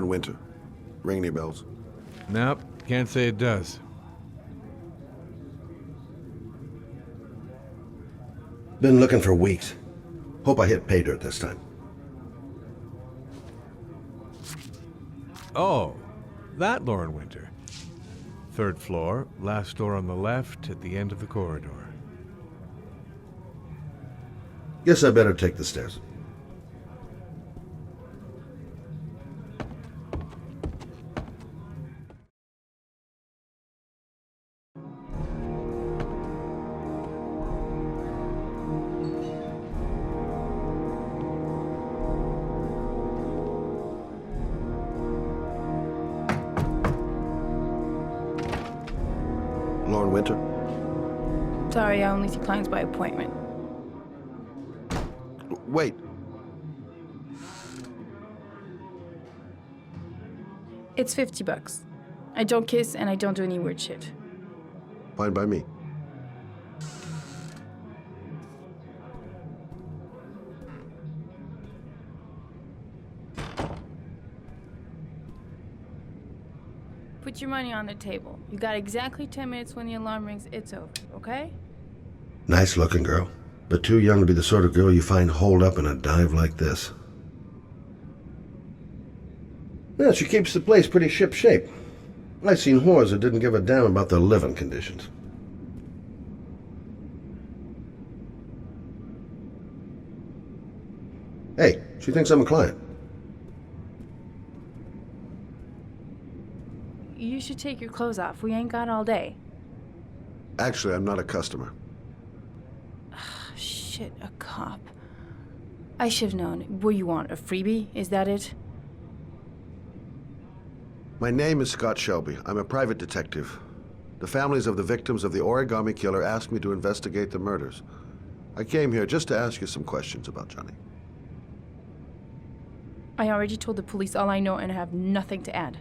Lauren Winter. Ring any bells? Nope, can't say it does. Been looking for weeks. Hope I hit pay dirt this time. Oh, that Lauren Winter. 3rd floor, last door on the left at the end of the corridor. Guess I better take the stairs. Lauren Winter? Sorry, I only see clients by appointment. Wait. It's $50. I don't kiss and I don't do any weird shit. Fine by me. Put your money on the table. You got exactly 10 minutes. When the alarm rings, it's over, okay? Nice looking girl, but too young to be the sort of girl you find holed up in a dive like this. Yeah, she keeps the place pretty ship-shape. I've seen whores that didn't give a damn about their living conditions. Hey, she thinks I'm a client. You should take your clothes off. We ain't got all day. Actually, I'm not a customer. Shit, a cop. I should've known. What do you want, a freebie? Is that it? My name is Scott Shelby. I'm a private detective. The families of the victims of the Origami Killer asked me to investigate the murders. I came here just to ask you some questions about Johnny. I already told the police all I know and I have nothing to add.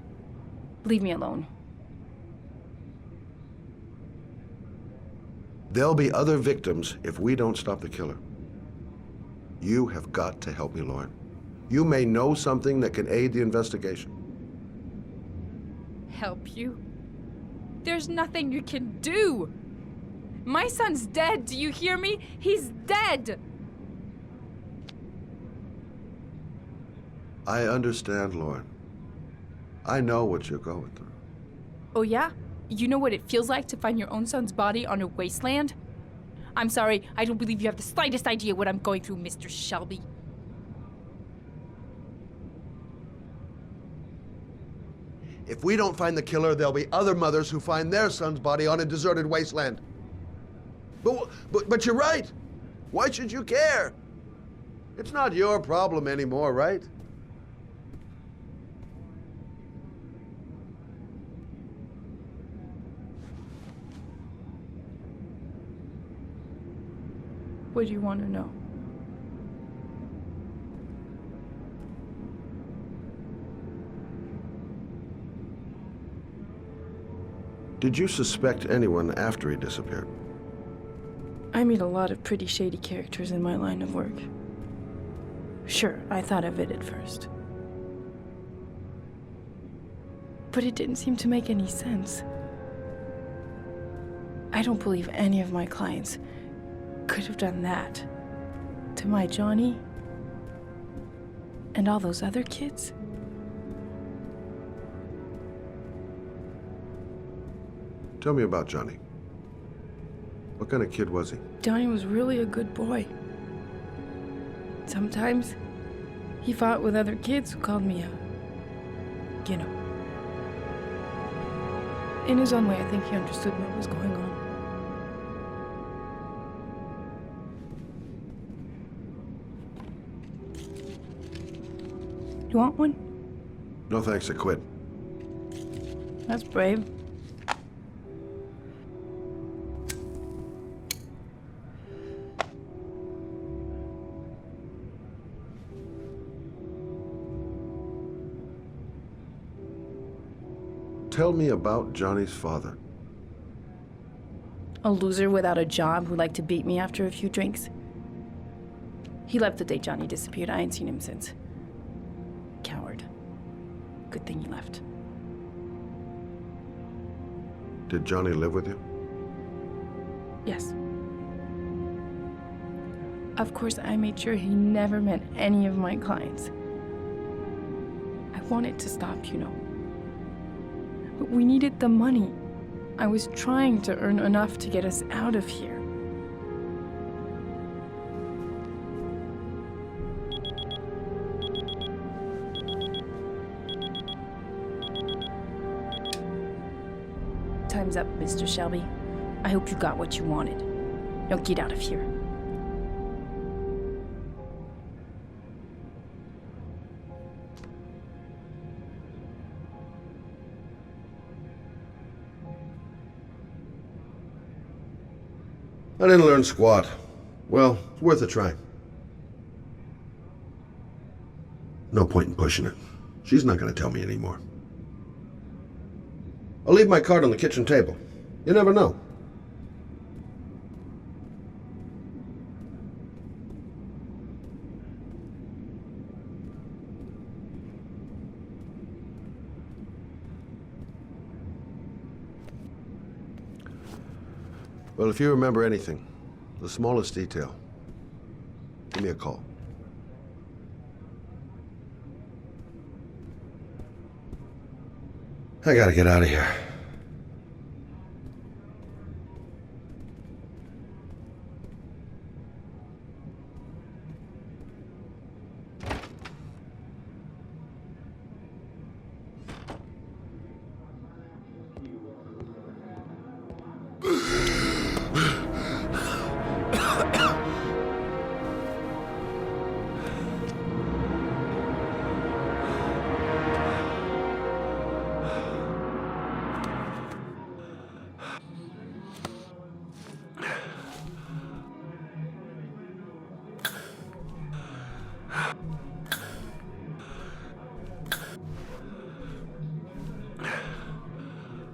Leave me alone. There'll be other victims if we don't stop the killer. You have got to help me, Lauren. You may know something that can aid the investigation. Help you? There's nothing you can do! My son's dead, do you hear me? He's dead! I understand, Lauren. I know what you're going through. Oh yeah? You know what it feels like to find your own son's body on a wasteland? I'm sorry, I don't believe you have the slightest idea what I'm going through, Mr. Shelby. If we don't find the killer, there'll be other mothers who find their son's body on a deserted wasteland. But you're right. Why should you care? It's not your problem anymore, right? What do you want to know? Did you suspect anyone after he disappeared? I meet a lot of pretty shady characters in my line of work. Sure, I thought of it at first. But it didn't seem to make any sense. I don't believe any of my clients could have done that to my Johnny and all those other kids. Tell me about Johnny. What kind of kid was he? Johnny was really a good boy. Sometimes he fought with other kids who called me you know. In his own way, I think he understood what was going on. You want one? No thanks, I quit. That's brave. Tell me about Johnny's father. A loser without a job who liked to beat me after a few drinks. He left the day Johnny disappeared. I ain't seen him since. Coward. Good thing you left. Did Johnny live with you? Yes. Of course, I made sure he never met any of my clients. I wanted to stop, you know. But we needed the money. I was trying to earn enough to get us out of here. Time's up, Mr. Shelby. I hope you got what you wanted. Now get out of here. I didn't learn squat. Well, it's worth a try. No point in pushing it. She's not going to tell me anymore. I'll leave my card on the kitchen table. You never know. Well, if you remember anything, the smallest detail, give me a call. I gotta get out of here.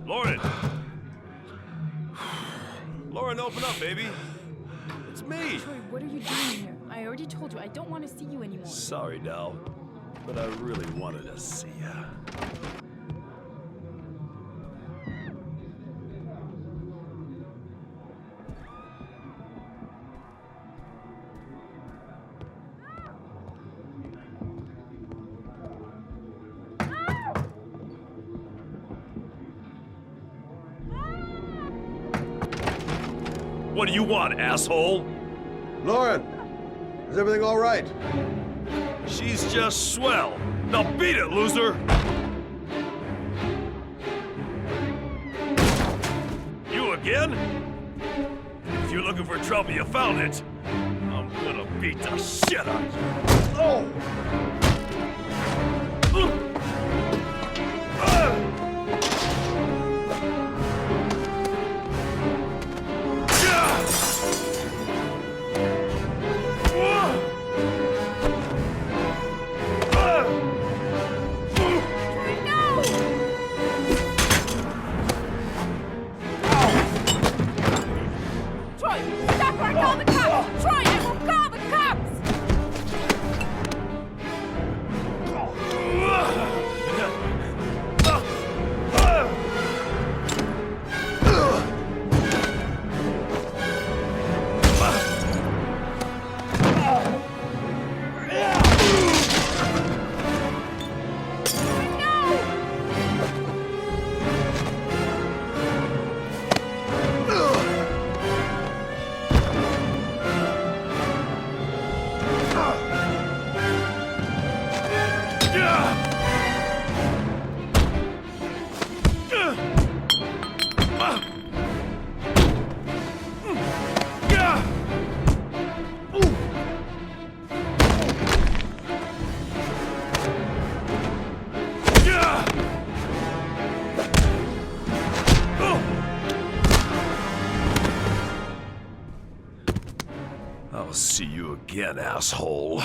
Lauren! Lauren, open up, baby. It's me. Troy, what are you doing here? I already told you I don't want to see you anymore. Sorry, Dal, but I really wanted to see ya. What do you want, asshole? Lauren! Is everything all right? She's just swell. Now beat it, loser! You again? If you're looking for trouble, you found it. I'm gonna beat the shit out of you. Oh! Troy, stop or I'll call the cops! Troy, I will call the cops! I'll see you again, asshole.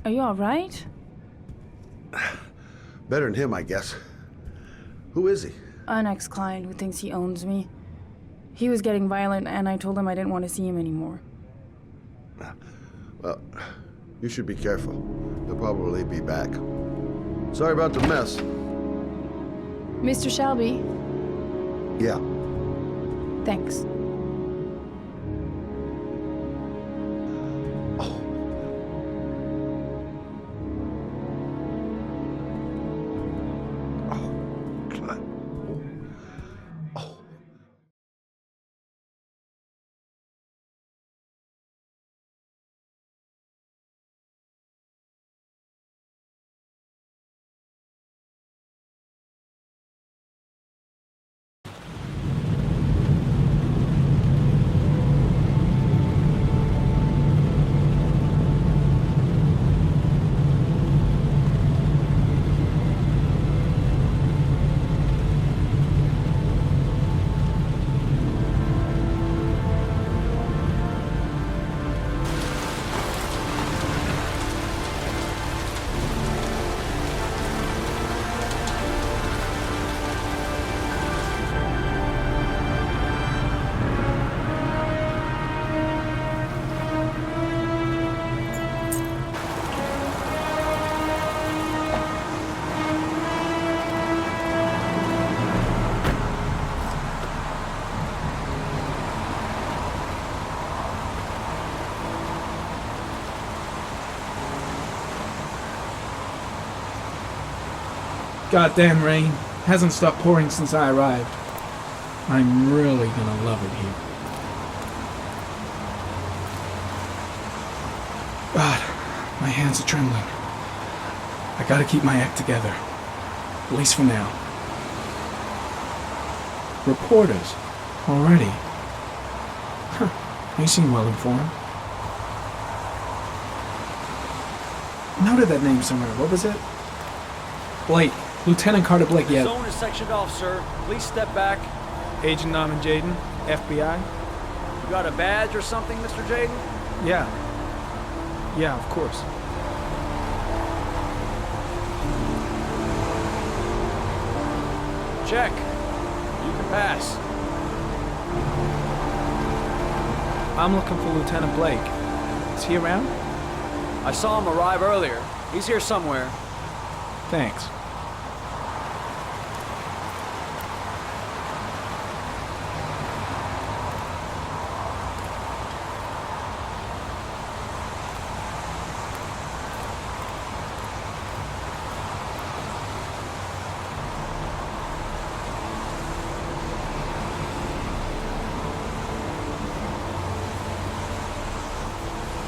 Are you alright? Better than him, I guess. Who is he? An ex-client who thinks he owns me. He was getting violent and I told him I didn't want to see him anymore. Well, You should be careful. He'll probably be back. Sorry about the mess. Mr. Shelby, Yeah. thanks. Clyde. Oh. Goddamn rain. Hasn't stopped pouring since I arrived. I'm really gonna love it here. God, my hands are trembling. I gotta keep my act together. At least for now. Reporters? Already? Huh. They seem well informed. Noted that name somewhere. What was it? Blake. Lieutenant Carter Blake, yeah. Zone is sectioned off, sir. Please step back. Agent Norman Jaden, FBI? You got a badge or something, Mr. Jaden? Yeah. Yeah, of course. Check. You can pass. I'm looking for Lieutenant Blake. Is he around? I saw him arrive earlier. He's here somewhere. Thanks.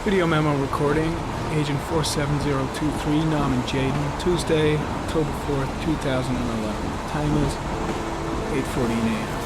Video memo recording, Agent 47023, Norman Jaden, Tuesday, October 4th, 2011. Time is 8:14 a.m.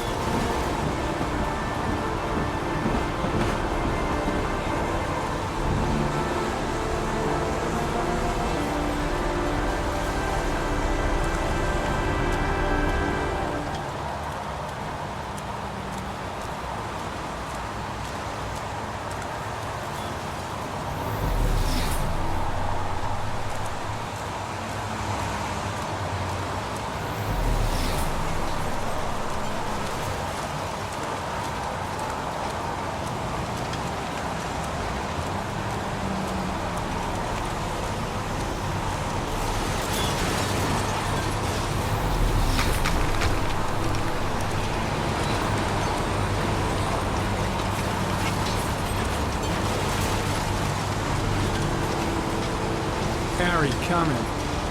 Harry, comment.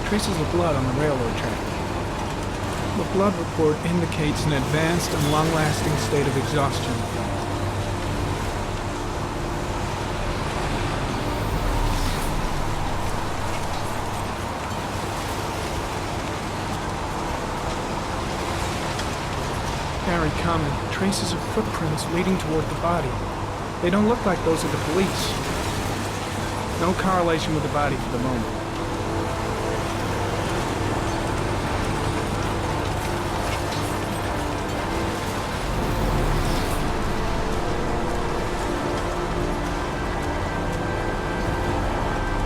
Traces of blood on the railroad track. The blood report indicates an advanced and long-lasting state of exhaustion. Harry, comment. Traces of footprints leading toward the body. They don't look like those of the police. No correlation with the body for the moment.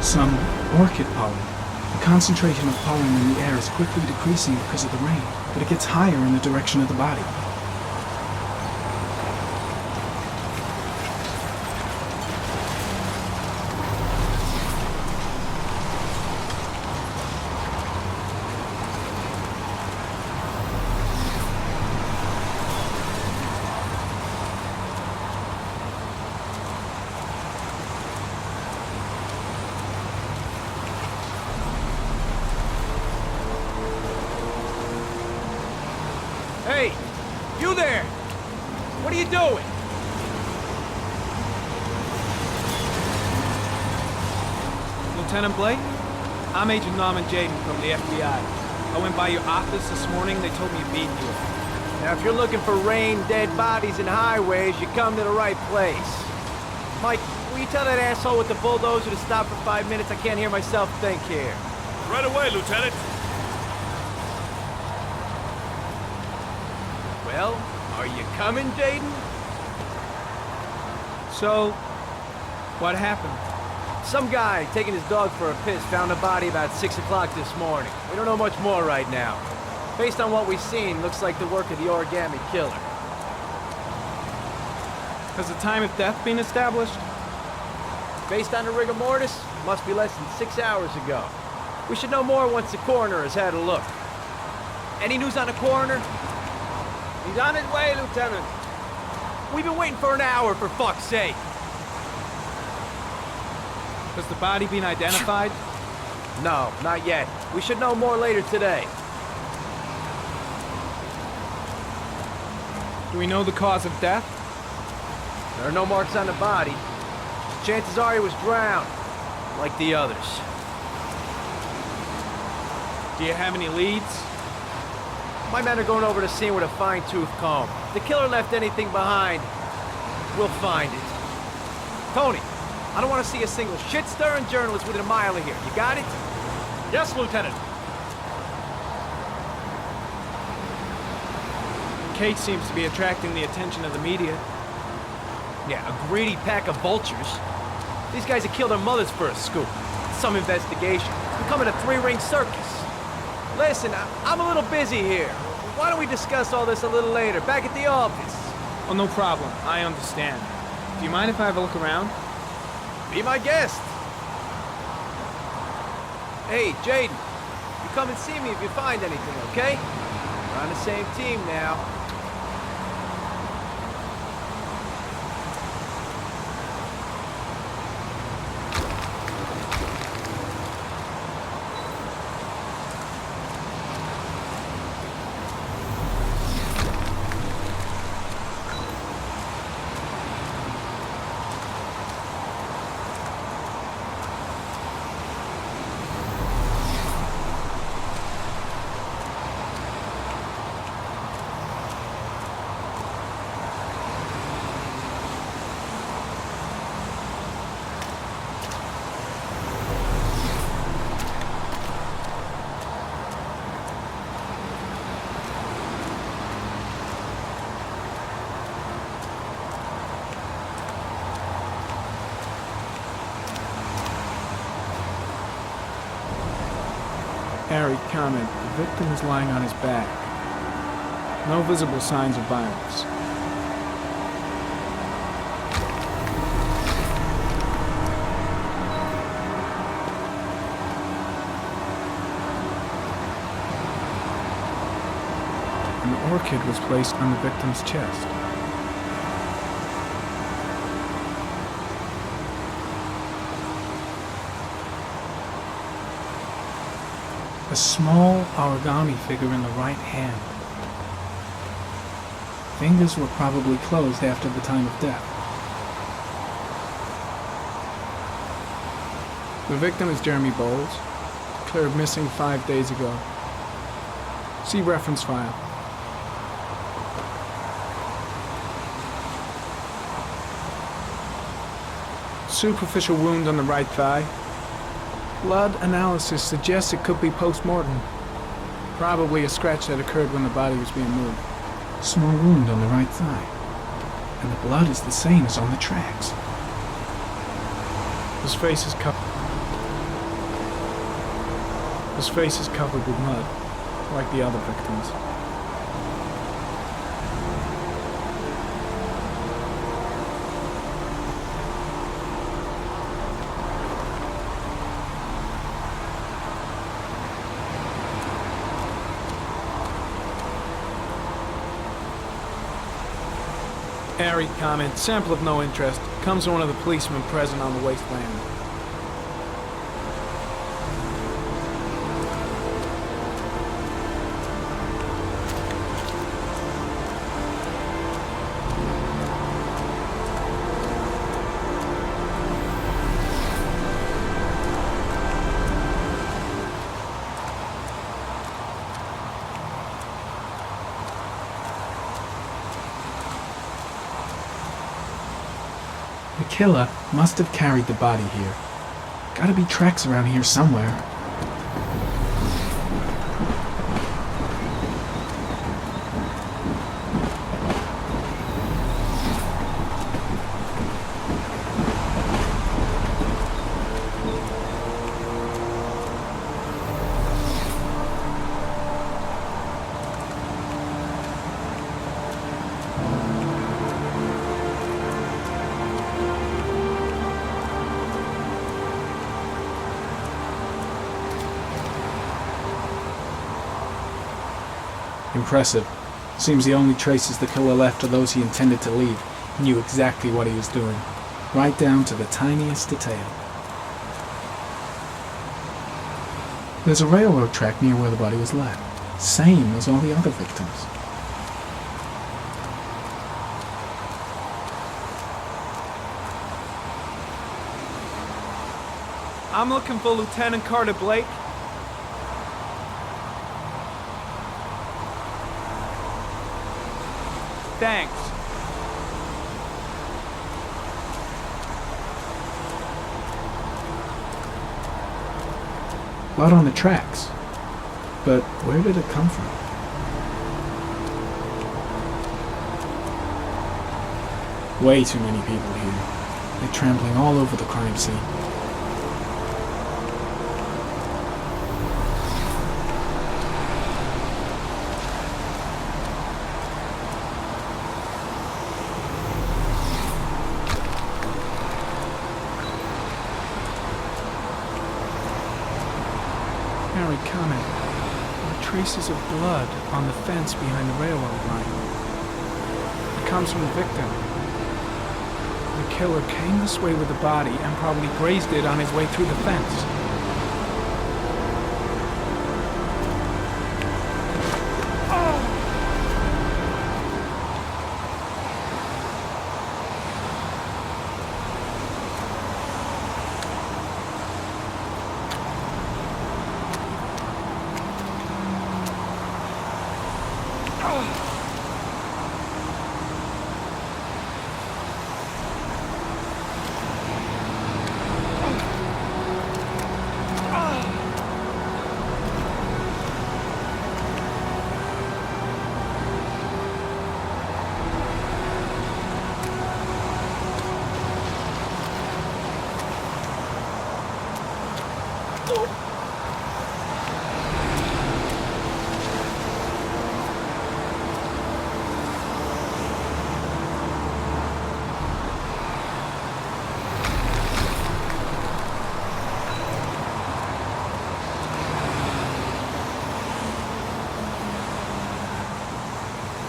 Some orchid pollen. The concentration of pollen in the air is quickly decreasing because of the rain, but it gets higher in the direction of the body. Hey, you there! What are you doing? Lieutenant Blake? I'm Agent Norman Jaden from the FBI. I went by your office this morning. They told me you'd be here. Now, if you're looking for rain, dead bodies, and highways, you come to the right place. Mike, will you tell that asshole with the bulldozer to stop for 5 minutes? I can't hear myself think here. Right away, Lieutenant. Well, are you coming, Jaden? So, what happened? Some guy taking his dog for a piss found a body about 6 o'clock this morning. We don't know much more right now. Based on what we've seen, looks like the work of the origami killer. Has the time of death been established? Based on the rigor mortis, must be less than 6 hours ago. We should know more once the coroner has had a look. Any news on the coroner? He's on his way, Lieutenant. We've been waiting for an hour, for fuck's sake. Has the body been identified? No, not yet. We should know more later today. Do we know the cause of death? There are no marks on the body. Chances are he was drowned, like the others. Do you have any leads? My men are going over the scene with a fine-tooth comb. If the killer left anything behind, we'll find it. Tony, I don't want to see a single shit-stirring journalist within a mile of here. You got it? Yes, Lieutenant. Kate seems to be attracting the attention of the media. Yeah, a greedy pack of vultures. These guys have killed their mothers for a scoop. Some investigation. It's becoming a three-ring circus. Listen, I'm a little busy here. Why don't we discuss all this a little later, back at the office? Oh, no problem. I understand. Do you mind if I have a look around? Be my guest. Hey, Jaden, you come and see me if you find anything, okay? We're on the same team now. Harry, comment. The victim is lying on his back. No visible signs of violence. An orchid was placed on the victim's chest. A small origami figure in the right hand. Fingers were probably closed after the time of death. The victim is Jeremy Bowles, declared missing 5 days ago. See reference file. Superficial wound on the right thigh. Blood analysis suggests it could be post-mortem. Probably a scratch that occurred when the body was being moved. Small wound on the right thigh. And the blood is the same as on the tracks. His face is covered. His face is covered with mud, like the other victims. Harry, comment. Sample of no interest. Comes from one of the policemen present on the wasteland. The killer must have carried the body here. Gotta be tracks around here somewhere. Impressive. Seems the only traces the killer left are those he intended to leave. He knew exactly what he was doing, right down to the tiniest detail. There's a railroad track near where the body was left, same as all the other victims. I'm looking for Lieutenant Carter Blake. Thanks. Blood on the tracks. But where did it come from? Way too many people here. They're trampling all over the crime scene. Harry Connick. There are traces of blood on the fence behind the railroad line. It comes from the victim. The killer came this way with the body and probably grazed it on his way through the fence.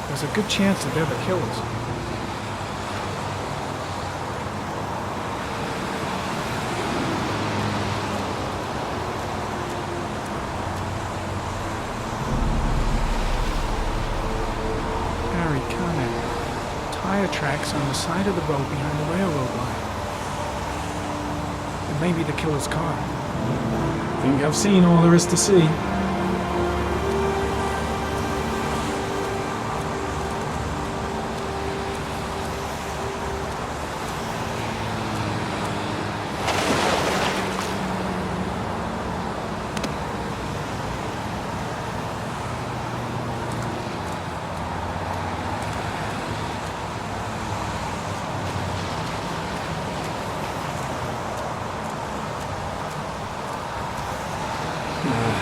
There's a good chance that they're the killers. Harry Connick. Tire tracks on the side of the road behind the railroad line. It may be the killer's car. Think I've seen all there is to see.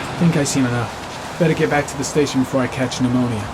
I think I've seen enough. Better get back to the station before I catch pneumonia.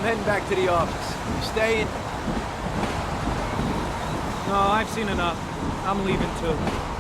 heading back to the office. You staying? No, I've seen enough. I'm leaving too.